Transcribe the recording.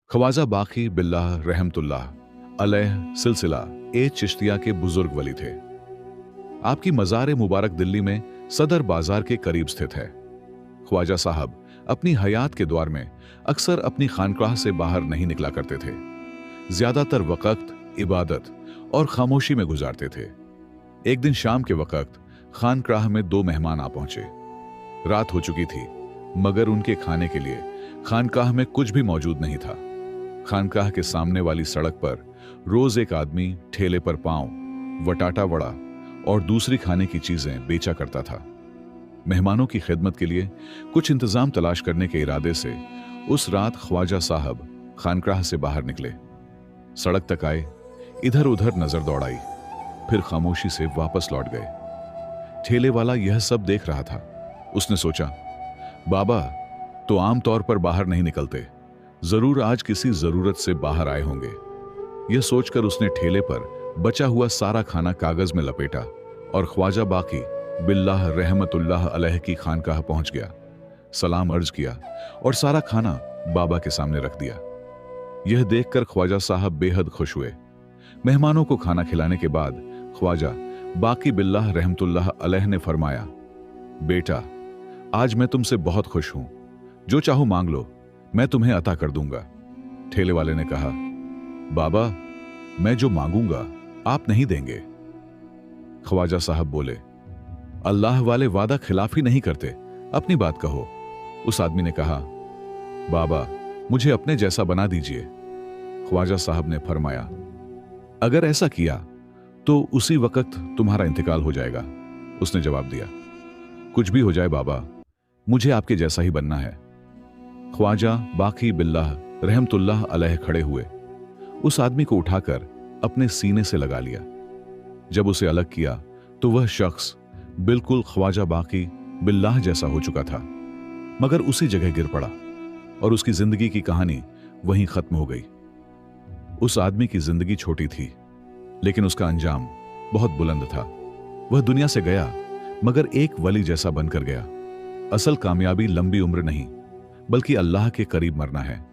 ख्वाजा बाकी बिल्लाह रहमतुल्लाह अलैह सिलसिला ए चिश्तिया के बुजुर्ग वली थे। आपकी मज़ार मुबारक दिल्ली में सदर बाजार के करीब स्थित है। ख्वाजा साहब अपनी हयात के दौर में अक्सर अपनी खानकाह से बाहर नहीं निकला करते थे। ज्यादातर वक़्त इबादत और खामोशी में गुजारते थे। एक दिन शाम के वक़्त खानकाह में दो मेहमान आ पहुंचे। रात हो चुकी थी, मगर उनके खाने के लिए खानकाह में कुछ भी मौजूद नहीं था। खानकाह के सामने वाली सड़क पर रोज एक आदमी ठेले पर पांव, वटाटा वड़ा और दूसरी खाने की चीजें बेचा करता था। मेहमानों की खिदमत के लिए कुछ इंतजाम तलाश करने के इरादे से उस रात ख्वाजा साहब खानकाह से बाहर निकले। सड़क तक आए, इधर उधर नजर दौड़ाई, फिर खामोशी से वापस लौट गए। ठेले वाला यह सब देख रहा था। उसने सोचा, बाबा तो आम तौर पर बाहर नहीं निकलते, जरूर आज किसी जरूरत से बाहर आए होंगे। यह सोचकर उसने ठेले पर बचा हुआ सारा खाना कागज में लपेटा और ख्वाजा बाकी बिल्लाह रहमतुल्लाह अलैह की खानकाह पहुंच गया। सलाम अर्ज किया और सारा खाना बाबा के सामने रख दिया। यह देखकर ख्वाजा साहब बेहद खुश हुए। मेहमानों को खाना खिलाने के बाद ख्वाजा बाकी बिल्लाह रहमतुल्लाह अलैह ने फरमाया, बेटा आज मैं तुमसे बहुत खुश हूं, जो चाहो मांग लो, मैं तुम्हें अता कर दूंगा। ठेले वाले ने कहा, बाबा मैं जो मांगूंगा आप नहीं देंगे। ख्वाजा साहब बोले, अल्लाह वाले वादा खिलाफी नहीं करते, अपनी बात कहो। उस आदमी ने कहा, बाबा मुझे अपने जैसा बना दीजिए। ख्वाजा साहब ने फरमाया, अगर ऐसा किया तो उसी वक्त तुम्हारा इंतकाल हो जाएगा। उसने जवाब दिया, कुछ भी हो जाए बाबा, मुझे आपके जैसा ही बनना है। ख्वाजा बाकी बिल्लाह रहमतुल्लाह अलैह खड़े हुए, उस आदमी को उठाकर अपने सीने से लगा लिया। जब उसे अलग किया तो वह शख्स बिल्कुल ख्वाजा बाकी बिल्लाह जैसा हो चुका था, मगर उसी जगह गिर पड़ा और उसकी जिंदगी की कहानी वहीं खत्म हो गई। उस आदमी की जिंदगी छोटी थी, लेकिन उसका अंजाम बहुत बुलंद था। वह दुनिया से गया, मगर एक वली जैसा बनकर गया। असल कामयाबी लंबी उम्र नहीं, बल्कि अल्लाह के करीब मरना है।